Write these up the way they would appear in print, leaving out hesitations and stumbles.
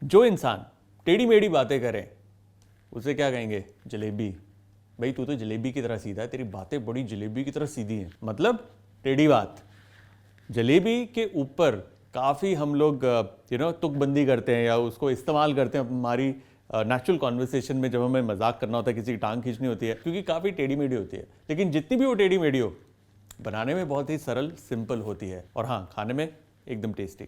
जो इंसान टेढ़ी मेढ़ी बातें करे उसे क्या कहेंगे? जलेबी। भाई तू तो जलेबी की तरह सीधा है, तेरी बातें बड़ी जलेबी की तरह सीधी हैं, मतलब टेढ़ी बात। जलेबी के ऊपर काफ़ी हम लोग तुकबंदी करते हैं या उसको इस्तेमाल करते हैं हमारी नेचुरल कॉन्वर्सेशन में, जब हमें मजाक करना होता है, किसी की टांग खींचनी होती है, क्योंकि काफ़ी टेढ़ी मेढ़ी होती है। लेकिन जितनी भी वो टेढ़ी मेढ़ी हो, बनाने में बहुत ही सरल सिंपल होती है, और हाँ, खाने में एकदम टेस्टी।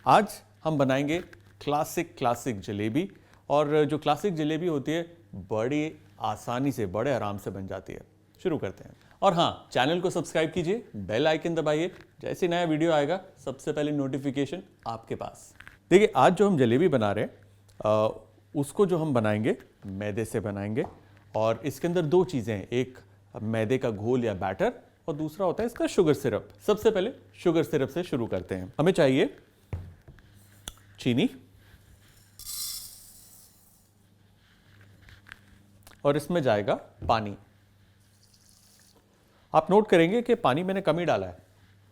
आज हम बनाएंगे क्लासिक जलेबी, और जो क्लासिक जलेबी होती है बड़ी आसानी से, बड़े आराम से बन जाती है। शुरू करते हैं। और हाँ, चैनल को सब्सक्राइब कीजिए, बेल आइकन दबाइए, जैसे नया वीडियो आएगा सबसे पहले नोटिफिकेशन आपके पास। देखिए, आज जो हम जलेबी बना रहे हैं उसको जो हम बनाएंगे मैदे से बनाएंगे, और इसके अंदर दो चीज़ें हैं, एक मैदे का घोल या बैटर, और दूसरा होता है इसका शुगर सिरप। सबसे पहले शुगर सिरप से शुरू करते हैं। हमें चाहिए चीनी, और इसमें जाएगा पानी। आप नोट करेंगे कि पानी मैंने कम ही डाला है,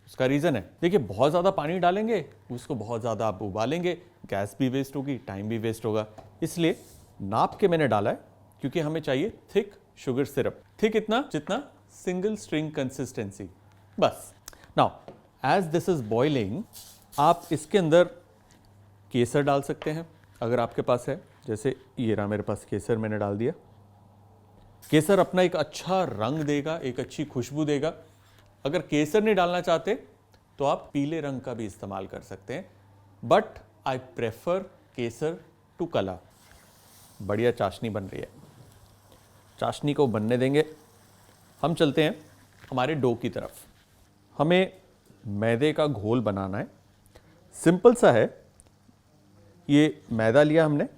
उसका रीज़न है, देखिए बहुत ज़्यादा पानी डालेंगे उसको बहुत ज़्यादा आप उबालेंगे, गैस भी वेस्ट होगी, टाइम भी वेस्ट होगा, इसलिए नाप के मैंने डाला है, क्योंकि हमें चाहिए थिक शुगर सिरप। थिक इतना जितना सिंगल स्ट्रिंग कंसिस्टेंसी, बस। Now as this is boiling, आप इसके अंदर केसर डाल सकते हैं अगर आपके पास है, जैसे ये रहा मेरे पास केसर, मैंने डाल दिया। केसर अपना एक अच्छा रंग देगा, एक अच्छी खुशबू देगा। अगर केसर नहीं डालना चाहते तो आप पीले रंग का भी इस्तेमाल कर सकते हैं, but I prefer kesar to colour. बढ़िया चाशनी बन रही है, चाशनी को बनने देंगे। हम चलते हैं हमारे डो की तरफ। हमें मैदे का घोल बनाना है, सिंपल सा है। ये मैदा लिया हमने,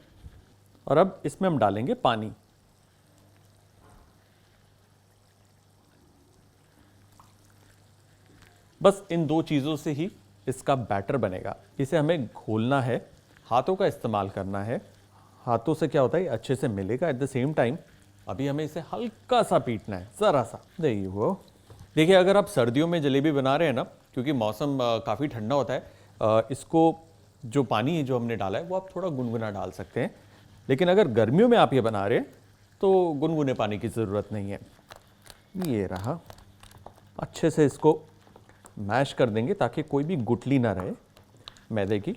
और अब इसमें हम डालेंगे पानी। बस इन दो चीज़ों से ही इसका बैटर बनेगा। इसे हमें घोलना है, हाथों का इस्तेमाल करना है। हाथों से क्या होता है, अच्छे से मिलेगा। एट द सेम टाइम अभी हमें इसे हल्का सा पीटना है, ज़रा सा। देखिए, अगर आप सर्दियों में जलेबी बना रहे हैं ना, क्योंकि मौसम काफ़ी ठंडा होता है, इसको जो पानी है जो हमने डाला है वो आप थोड़ा गुनगुना डाल सकते हैं। लेकिन अगर गर्मियों में आप ये बना रहे हैं तो गुनगुने पानी की ज़रूरत नहीं है। ये रहा, अच्छे से इसको मैश कर देंगे ताकि कोई भी गुठली ना रहे मैदे की।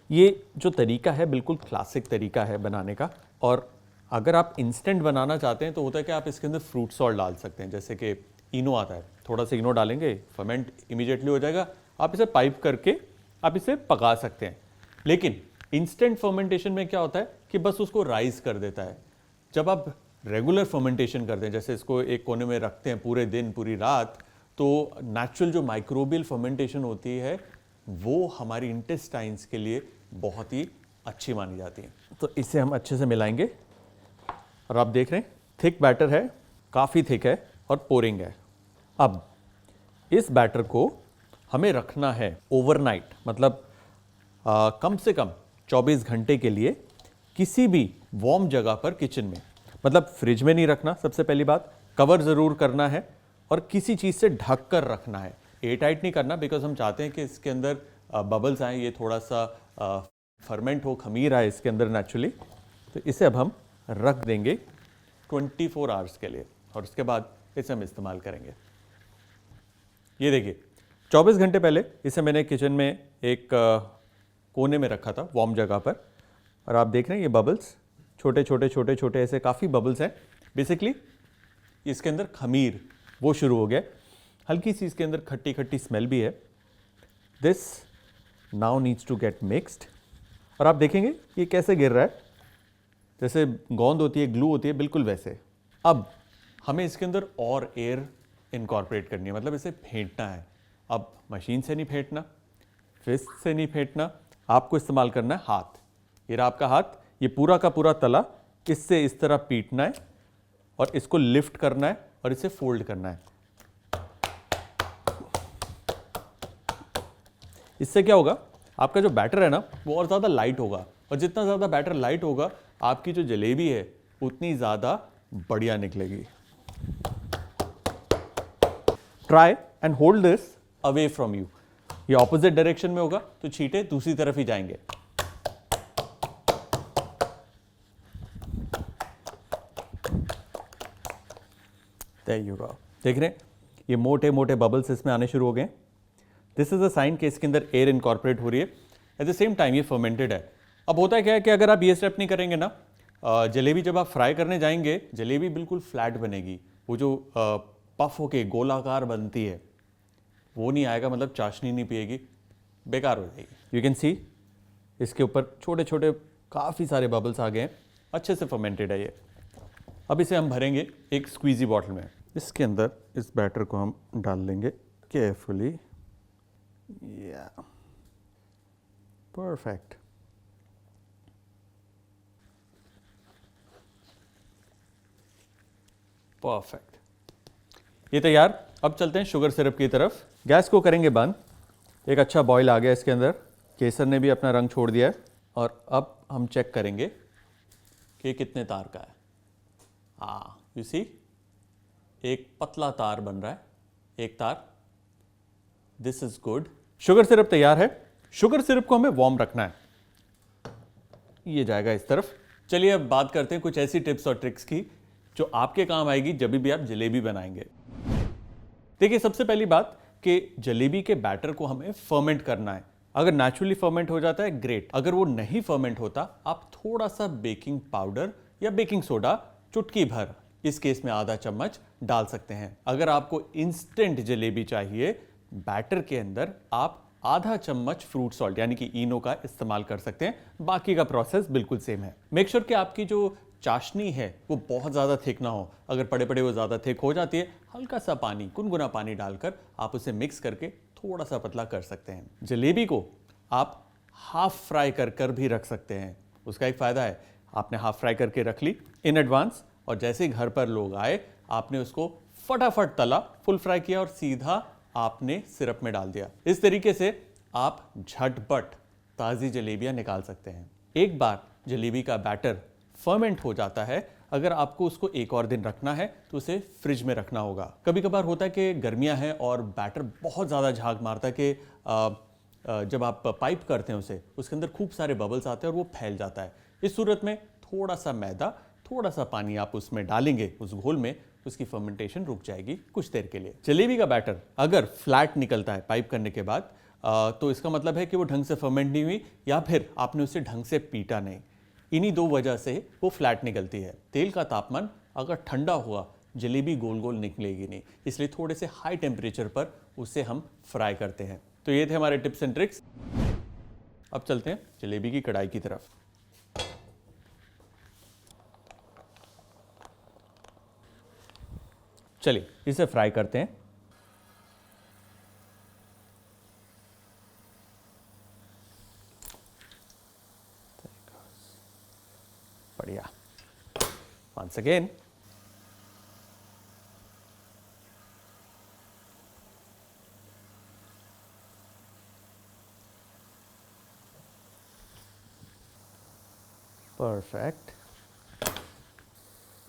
ये जो तरीका है बिल्कुल क्लासिक तरीका है बनाने का। और अगर आप इंस्टेंट बनाना चाहते हैं तो होता है कि आप इसके अंदर फ्रूट सॉल्ट डाल सकते हैं, जैसे कि इनो आता है, थोड़ा सा इनो डालेंगे, फर्मेंट इमीडिएटली हो जाएगा। आप इसे पाइप करके आप इसे पका सकते हैं। लेकिन इंस्टेंट फर्मेंटेशन में क्या होता है कि बस उसको राइज कर देता है। जब आप रेगुलर फर्मेंटेशन करते हैं, जैसे इसको एक कोने में रखते हैं पूरे दिन पूरी रात, तो नेचुरल जो माइक्रोबियल फर्मेंटेशन होती है वो हमारी इंटेस्टाइन्स के लिए बहुत ही अच्छी मानी जाती है। तो इसे हम अच्छे से मिलाएंगे, और आप देख रहे हैं थिक बैटर है, काफ़ी थिक है और पोरिंग है। अब इस बैटर को हमें रखना है ओवरनाइट, मतलब कम से कम 24 घंटे के लिए किसी भी वार्म जगह पर किचन में। मतलब फ्रिज में नहीं रखना, सबसे पहली बात। कवर ज़रूर करना है और किसी चीज़ से ढक कर रखना है। एयर टाइट नहीं करना, बिकॉज हम चाहते हैं कि इसके अंदर बबल्स आए, ये थोड़ा सा फर्मेंट हो, खमीर आए इसके अंदर नेचुरली। तो इसे अब हम रख देंगे 24 आवर्स के लिए, और उसके बाद इसे हम इस्तेमाल करेंगे। ये देखिए, 24 घंटे पहले इसे मैंने किचन में एक कोने में रखा था, वार्म जगह पर, और आप देख रहे हैं ये बबल्स छोटे छोटे ऐसे काफ़ी बबल्स हैं। बेसिकली इसके अंदर खमीर वो शुरू हो गया, हल्की सी इसके अंदर खट्टी खट्टी स्मेल भी है। This now needs to get mixed, और आप देखेंगे ये कैसे गिर रहा है, जैसे गोंद होती है, ग्लू होती है, बिल्कुल वैसे। अब हमें इसके अंदर और एयर इनकॉर्पोरेट करनी है, मतलब इसे फेंटना है। अब मशीन से नहीं फेंटना, फिस्ट से नहीं फेंटना, आपको इस्तेमाल करना है हाथ। ये रहा आपका हाथ, ये पूरा का पूरा तला, इससे इस तरह पीटना है और इसको लिफ्ट करना है और इसे फोल्ड करना है। इससे क्या होगा, आपका जो बैटर है ना वो और ज़्यादा लाइट होगा, और जितना ज़्यादा बैटर लाइट होगा आपकी जो जलेबी है उतनी ज़्यादा बढ़िया निकलेगी। Try and hold this away from you. ये ऑपोजिट डायरेक्शन में होगा तो छींटे दूसरी तरफ ही जाएंगे। There you go. देख रहे हैं ये मोटे मोटे बबल्स इसमें आने शुरू हो गए। दिस इज अ साइन कि इसके अंदर एयर इनकॉर्पोरेट हो रही है। एट द सेम टाइम ये फर्मेंटेड है। अब होता है क्या है कि अगर आप ये स्टेप नहीं करेंगे ना, जलेबी जब आप फ्राई करने जाएंगे जलेबी बिल्कुल फ्लैट बनेगी। वो जो पफ होके गोलाकार बनती है वो नहीं आएगा, मतलब चाशनी नहीं पिएगी, बेकार हो जाएगी। यू कैन सी इसके ऊपर छोटे छोटे काफ़ी सारे बबल्स आ गए हैं, अच्छे से फर्मेंटेड है ये। अब इसे हम भरेंगे एक स्क्वीजी बॉटल में। इसके अंदर इस बैटर को हम डाल लेंगे केयरफुली। या परफेक्ट। परफेक्ट, ये तैयार। अब चलते हैं शुगर सिरप की तरफ। गैस को करेंगे बंद। एक अच्छा बॉईल आ गया इसके अंदर, केसर ने भी अपना रंग छोड़ दिया है। और अब हम चेक करेंगे कि कितने तार का है। हाँ, यू सी एक पतला तार बन रहा है, एक तार। This is good. Sugar syrup तैयार है। शुगर सिरप को हमें वार्म रखना है। ये जाएगा इस तरफ। चलिए अब बात करते हैं कुछ ऐसी टिप्स और ट्रिक्स की जो आपके काम आएगी जब भी आप जलेबी बनाएंगे। देखिए, सबसे पहली बात कि जलेबी के बैटर को हमें फर्मेंट करना है। अगर नेचुरली फर्मेंट हो जाता है ग्रेट, अगर वो नहीं फर्मेंट होता आप थोड़ा सा बेकिंग पाउडर या बेकिंग सोडा चुटकी भर, इस केस में आधा चम्मच डाल सकते हैं। अगर आपको इंस्टेंट जलेबी चाहिए, बैटर के अंदर आप आधा चम्मच फ्रूट सॉल्ट यानी कि इनो का इस्तेमाल कर सकते हैं। बाकी का प्रोसेस बिल्कुल सेम है। मेक श्योर कि आपकी जो चाशनी है वो बहुत ज़्यादा थिक ना हो। अगर पड़े पड़े वो ज़्यादा थिक हो जाती है, हल्का सा पानी, गुनगुना पानी डालकर आप उसे मिक्स करके थोड़ा सा पतला कर सकते हैं। जलेबी को आप हाफ फ्राई कर कर भी रख सकते हैं। उसका एक फ़ायदा है, आपने हाफ फ्राई करके रख ली इन एडवांस, और जैसे ही घर पर लोग आए आपने उसको फटाफट तला, फुल फ्राई किया और सीधा आपने सिरप में डाल दिया। इस तरीके से आप झटपट ताज़ी जलेबियां निकाल सकते हैं। एक बार जलेबी का बैटर फर्मेंट हो जाता है, अगर आपको उसको एक और दिन रखना है तो उसे फ्रिज में रखना होगा। कभी कभार होता है कि गर्मियां हैं और बैटर बहुत ज़्यादा झाग मारता है कि जब आप पाइप करते हैं उसे, उसके अंदर खूब सारे बबल्स आते हैं और वो फैल जाता है। इस सूरत में थोड़ा सा मैदा, थोड़ा सा पानी आप उसमें डालेंगे उस घोल में, उसकी फर्मेंटेशन रुक जाएगी कुछ देर के लिए। जलेबी का बैटर अगर फ्लैट निकलता है पाइप करने के बाद, तो इसका मतलब है कि वो ढंग से फर्मेंट नहीं हुई या फिर आपने उसे ढंग से पीटा नहीं। इन्हीं दो वजह से वो फ्लैट निकलती है। तेल का तापमान अगर ठंडा हुआ, जलेबी गोल गोल निकलेगी नहीं, इसलिए थोड़े से हाई टेम्परेचर पर उसे हम फ्राई करते हैं। तो ये थे हमारे टिप्स एंड ट्रिक्स। अब चलते हैं जलेबी की कढ़ाई की तरफ। चलिए इसे फ्राई करते हैं। बढ़िया। Once again perfect.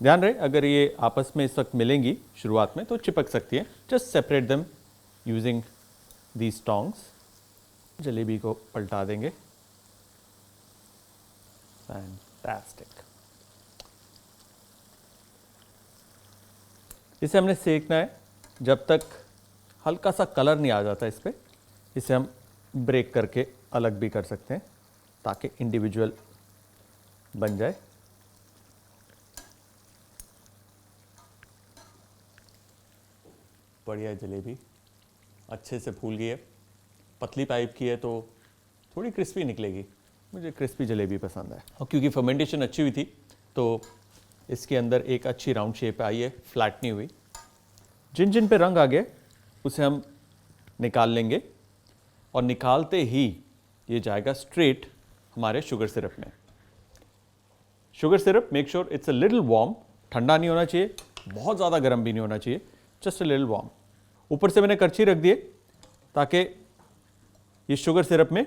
ध्यान रहे, अगर ये आपस में इस वक्त मिलेंगी शुरुआत में तो चिपक सकती है। Just separate them using these tongs. Jalebi को पलटा देंगे। फैंटास्टिक। इसे हमने सेकना है जब तक हल्का सा कलर नहीं आ जाता इस पे। इसे हम ब्रेक करके अलग भी कर सकते हैं ताकि इंडिविजुअल बन जाए। बढ़िया जलेबी अच्छे से फूल गई है। पतली पाइप की है तो थोड़ी क्रिस्पी निकलेगी। मुझे क्रिस्पी जलेबी पसंद है, और क्योंकि फर्मेंटेशन अच्छी हुई थी तो इसके अंदर एक अच्छी राउंड शेप आई है, फ्लैट नहीं हुई। जिन जिन पे रंग आ गए उसे हम निकाल लेंगे, और निकालते ही ये जाएगा स्ट्रेट हमारे शुगर सिरप में। Sugar syrup make sure it's a little warm. ठंडा नहीं होना चाहिए, बहुत ज़्यादा गर्म भी नहीं होना चाहिए, जस्ट अ लिटिल वार्म। ऊपर से मैंने करछी रख दिए ताकि ये शुगर सिरप में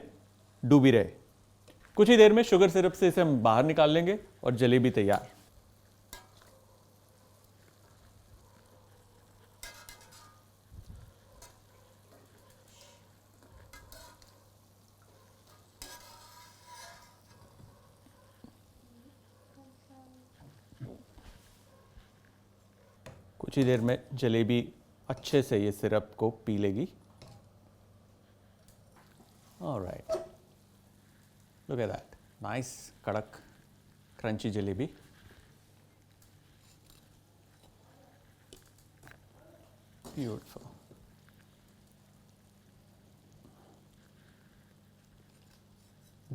डूबी रहे। कुछ ही देर में शुगर सिरप से इसे हम बाहर निकाल लेंगे और जलेबी तैयार। कुछ ही देर में जलेबी अच्छे से ये सिरप को पी लेगी। Alright, look at that, nice कड़क क्रंची जलेबी। ब्यूटीफुल।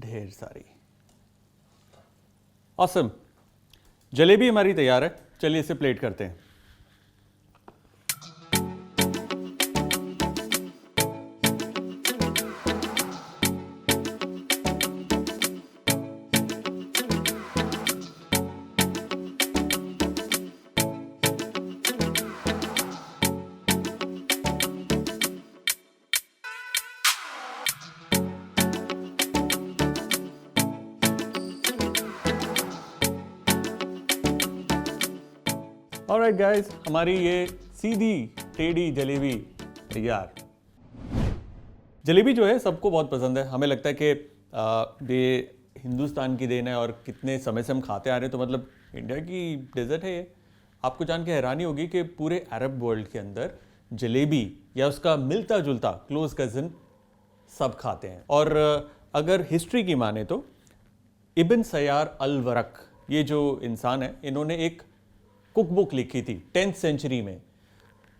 ढेर सारी। ऑसम, जलेबी हमारी तैयार है, चलिए इसे प्लेट करते हैं। ऑलराइट गाइस, हमारी ये सीधी टेढ़ी जलेबी तैयार। जलेबी जो है सबको बहुत पसंद है। हमें लगता है कि ये हिंदुस्तान की देन है और कितने समय से हम खाते आ रहे हैं, तो मतलब इंडिया की डेजर्ट है ये। आपको जान के हैरानी होगी कि पूरे अरब वर्ल्ड के अंदर जलेबी या उसका मिलता जुलता क्लोज कज़न सब खाते हैं। और अगर हिस्ट्री की माने तो इब्न सयार अल वरक, ये जो इंसान है, इन्होंने एक कुक बुक लिखी थी 10th सेंचुरी में।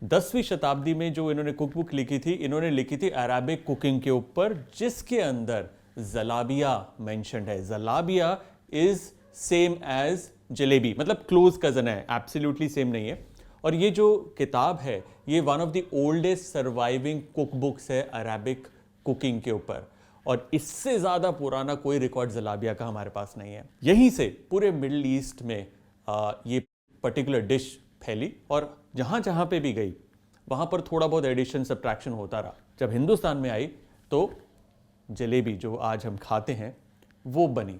10वीं शताब्दी में जो इन्होंने कुक बुक लिखी थी, इन्होंने लिखी थी अरेबिक कुकिंग के ऊपर, जिसके अंदर जलाबिया मेंशन्ड है। जलाबिया इज सेम एज जलेबी, मतलब क्लोज कजन है, एब्सोल्युटली सेम नहीं है। और ये जो किताब है, ये one of the oldest surviving cook books है अरेबिक कुकिंग के ऊपर, और इससे ज्यादा पुराना कोई रिकॉर्ड जलाबिया का हमारे पास नहीं है। यहीं से पूरे मिडिल ईस्ट में ये पर्टिकुलर डिश फैली, और जहां जहां पे भी गई वहां पर थोड़ा बहुत एडिशन सब्ट्रैक्शन होता रहा। जब हिंदुस्तान में आई तो जलेबी जो आज हम खाते हैं वो बनी।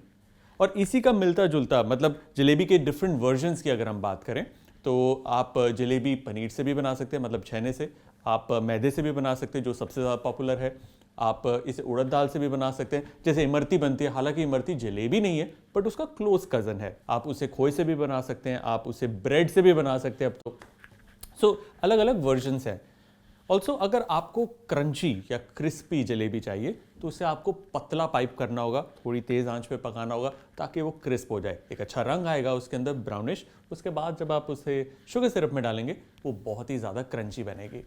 और इसी का मिलता जुलता, मतलब जलेबी के डिफरेंट वर्जन्स की अगर हम बात करें तो आप जलेबी पनीर से भी बना सकते हैं, मतलब छेने से। आप मैदे से भी बना सकते हैं, जो सबसे ज़्यादा पॉपुलर है। आप इसे उड़द दाल से भी बना सकते हैं, जैसे इमरती बनती है। हालांकि इमरती जलेबी नहीं है, बट उसका क्लोज कज़न है। आप उसे खोए से भी बना सकते हैं, आप उसे ब्रेड से भी बना सकते हैं अब तो। सो अलग अलग वर्जन्स हैं। ऑल्सो अगर आपको क्रंची या क्रिस्पी जलेबी चाहिए तो उसे आपको पतला पाइप करना होगा, थोड़ी तेज़ आंच पे पकाना होगा ताकि वो क्रिस्प हो जाए। एक अच्छा रंग आएगा उसके अंदर, ब्राउनिश। उसके बाद जब आप उसे शुगर सिरप में डालेंगे वो बहुत ही ज़्यादा क्रंची बनेगी।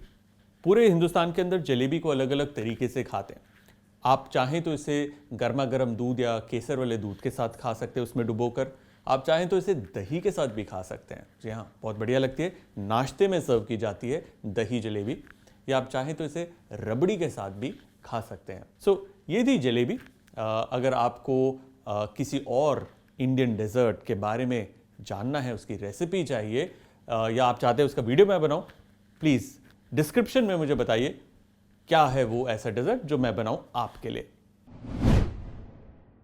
पूरे हिंदुस्तान के अंदर जलेबी को अलग अलग तरीके से खाते हैं। आप चाहें तो इसे गर्मा गर्म दूध या केसर वाले दूध के साथ खा सकते हैं, उसमें डुबोकर। आप चाहें तो इसे दही के साथ भी खा सकते हैं। जी हाँ, बहुत बढ़िया लगती है। नाश्ते में सर्व की जाती है दही जलेबी। या आप चाहें तो इसे रबड़ी के साथ भी खा सकते हैं। सो ये थी जलेबी। अगर आपको किसी और इंडियन डेजर्ट के बारे में जानना है, उसकी रेसिपी चाहिए, या आप चाहते हैं उसका वीडियो मैं बनाऊं, प्लीज़ डिस्क्रिप्शन में मुझे बताइए क्या है वो ऐसा डेजर्ट जो मैं बनाऊं आपके लिए।